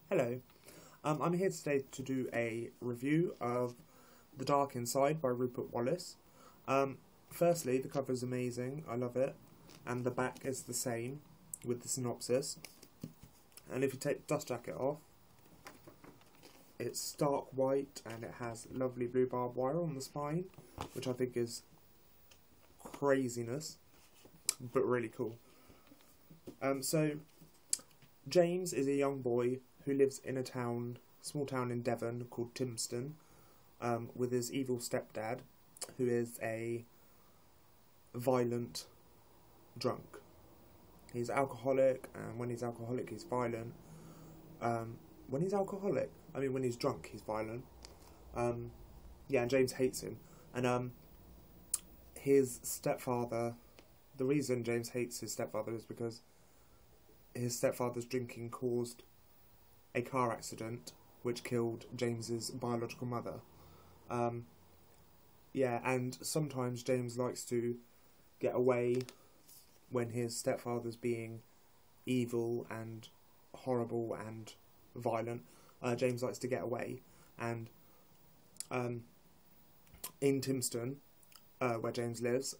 Hello, I'm here today to do a review of The Dark Inside by Rupert Wallis. Firstly, the cover is amazing, I love it, and the back is the same with the synopsis. And if you take the dust jacket off, it's stark white and it has lovely blue barbed wire on the spine, which I think is craziness, but really cool. So James is a young boy who lives in a small town in Devon called Timston, with his evil stepdad, who is a violent drunk. He's alcoholic, and when he's alcoholic, he's violent. When he's drunk, he's violent. Yeah, and James hates him. And his stepfather, the reason James hates his stepfather is because his stepfather's drinking caused a car accident which killed James's biological mother. Yeah, and sometimes James likes to get away when his stepfather's being evil and horrible and violent. James likes to get away, and in Timston, where James lives,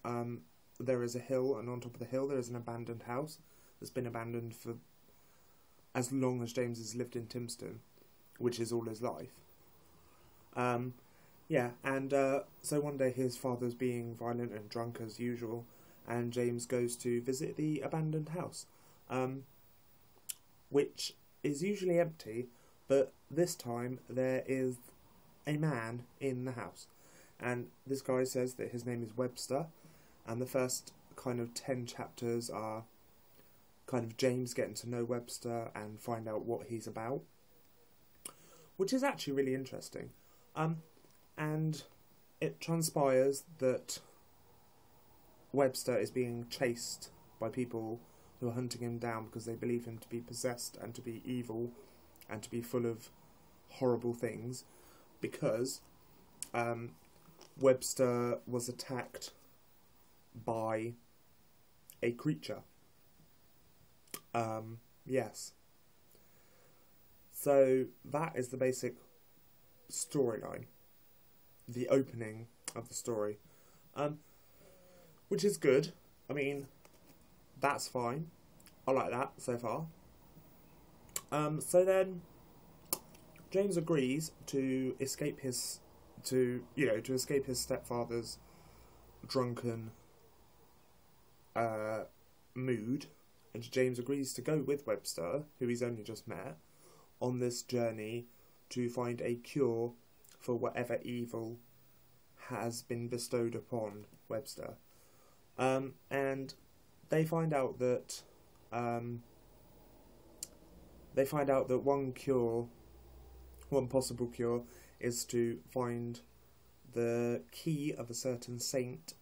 there is a hill, and on top of the hill there is an abandoned house that's been abandoned for as long as James has lived in Timston, which is all his life. Yeah, and so one day his father's being violent and drunk as usual, and James goes to visit the abandoned house, which is usually empty, but this time there is a man in the house, and this guy says that his name is Webster, and the first kind of 10 chapters are kind of James getting to know Webster and find out what he's about, which is actually really interesting. And it transpires that Webster is being chased by people who are hunting him down because they believe him to be possessed and to be evil and to be full of horrible things, because Webster was attacked by a creature. Yes. So that is the basic storyline, the opening of the story, which is good. I mean, that's fine. I like that so far. So then James agrees to escape his stepfather's drunken mood. And James agrees to go with Webster, who he's only just met, on this journey to find a cure for whatever evil has been bestowed upon Webster. And they find out that one possible cure is to find the key of a certain saint,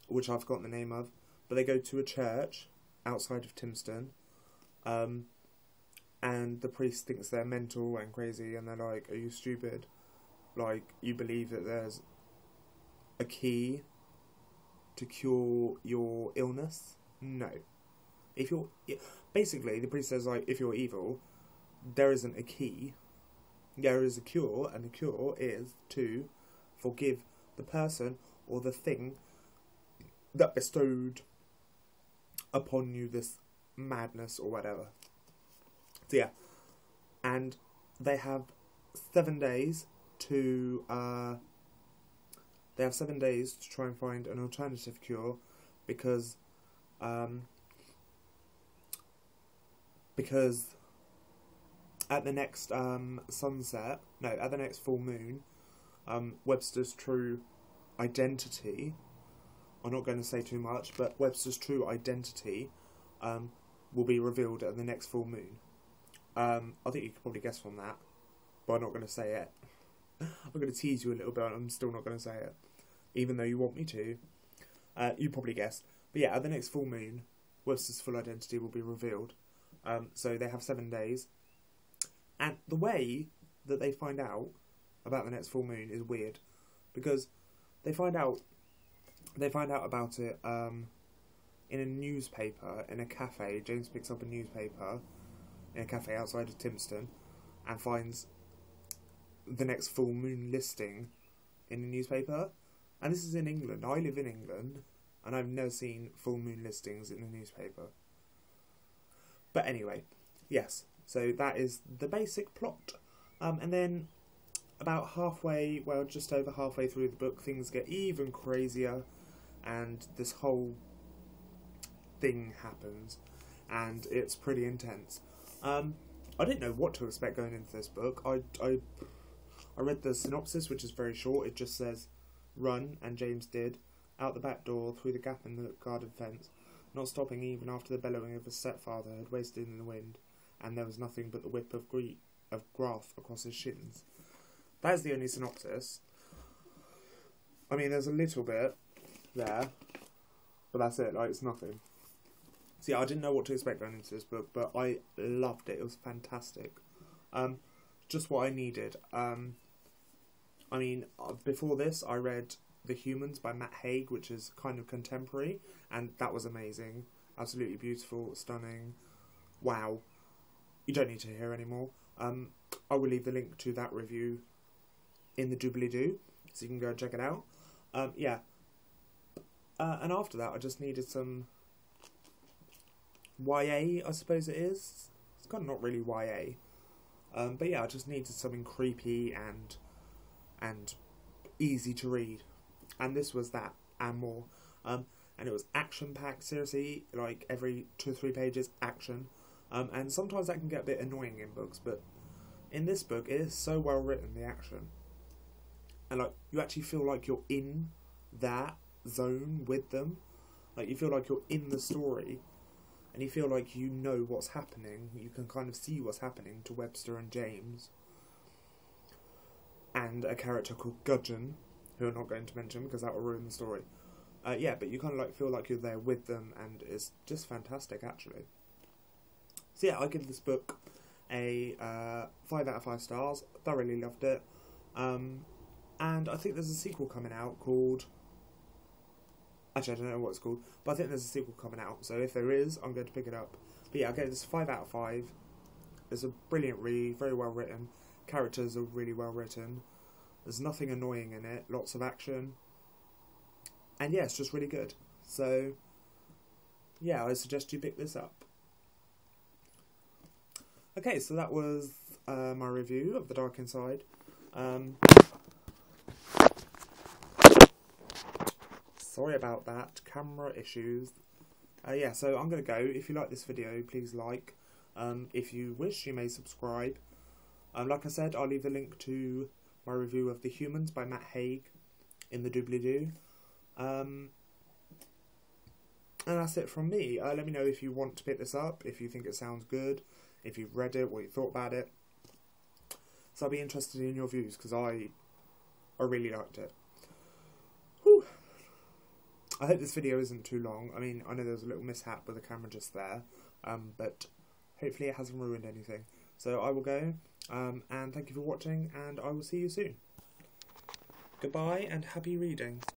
which I've forgotten the name of, but they go to a church outside of Timston, and the priest thinks they're mental and crazy, and they're like, "Are you stupid? Like, you believe that there's a key to cure your illness? No. Basically, the priest says, like, if you're evil, there isn't a key. There is a cure, and the cure is to forgive the person or the thing that bestowed upon you this madness or whatever." So yeah, and they have 7 days to try and find an alternative cure, because at the next at the next full moon, Webster's true identity, I'm not going to say too much, but Webster's true identity will be revealed at the next full moon. I think you could probably guess from that, but I'm not going to say it. I'm going to tease you a little bit, and I'm still not going to say it, even though you want me to. You probably guessed. But yeah, at the next full moon, Webster's full identity will be revealed. So they have 7 days. And the way that they find out about the next full moon is weird, because they find out about it in a newspaper, in a cafe. James picks up a newspaper, in a cafe outside of Timston and finds the next full moon listing in a newspaper. And this is in England. I live in England, and I've never seen full moon listings in a newspaper. But anyway, yes, so that is the basic plot. And then about halfway, well, just over halfway through the book, things get even crazier, and this whole thing happens, and it's pretty intense. I didn't know what to expect going into this book. I read the synopsis, which is very short. It just says, "Run," and James did, out the back door, through the gap in the garden fence, not stopping even after the bellowing of his stepfather had wasted in the wind, and there was nothing but the whip of Graf across his shins. That is the only synopsis. I mean, there's a little bit there, but that's it. Like, it's nothing. See, I didn't know what to expect going into this book, but I loved it. It was fantastic. Just what I needed. I mean, before this, I read The Humans by Matt Haig, which is kind of contemporary, and that was amazing. Absolutely beautiful, stunning. Wow. You don't need to hear anymore. I will leave the link to that review in the doobly-doo, so you can go and check it out. Yeah. And after that, I just needed some YA, I suppose it is. It's kind of not really YA. But yeah, I just needed something creepy and easy to read. And this was that, and more. And it was action-packed, seriously, like every 2 or 3 pages, action. And sometimes that can get a bit annoying in books, but in this book, it is so well written, the action. And like, you actually feel like you're in that zone with them. Like, you feel like you're in the story, and you feel like you know what's happening. You can kind of see what's happening to Webster and James. And a character called Gudgeon, who I'm not going to mention because that will ruin the story. Yeah, but you kind of like feel like you're there with them, and it's just fantastic, actually. So yeah, I give this book a 5 out of 5 stars. Thoroughly loved it. And I think there's a sequel coming out called... Actually, I don't know what it's called, but I think there's a sequel coming out. So if there is, I'm going to pick it up. But yeah, I gave this 5 out of 5. It's a brilliant read, very well written. Characters are really well written. There's nothing annoying in it. Lots of action. And yeah, it's just really good. So yeah, I suggest you pick this up. Okay, so that was my review of The Dark Inside. Sorry about that, camera issues. Yeah, so I'm going to go. If you like this video, please like. If you wish, you may subscribe. Like I said, I'll leave the link to my review of The Humans by Matt Haig in the doobly-doo. And that's it from me. Let me know if you want to pick this up, if you think it sounds good, if you've read it, what you thought about it. So I'll be interested in your views, because I really liked it. Whew. I hope this video isn't too long. I mean, I know there was a little mishap with the camera just there, but hopefully it hasn't ruined anything. So I will go, and thank you for watching, and I will see you soon. Goodbye, and happy reading.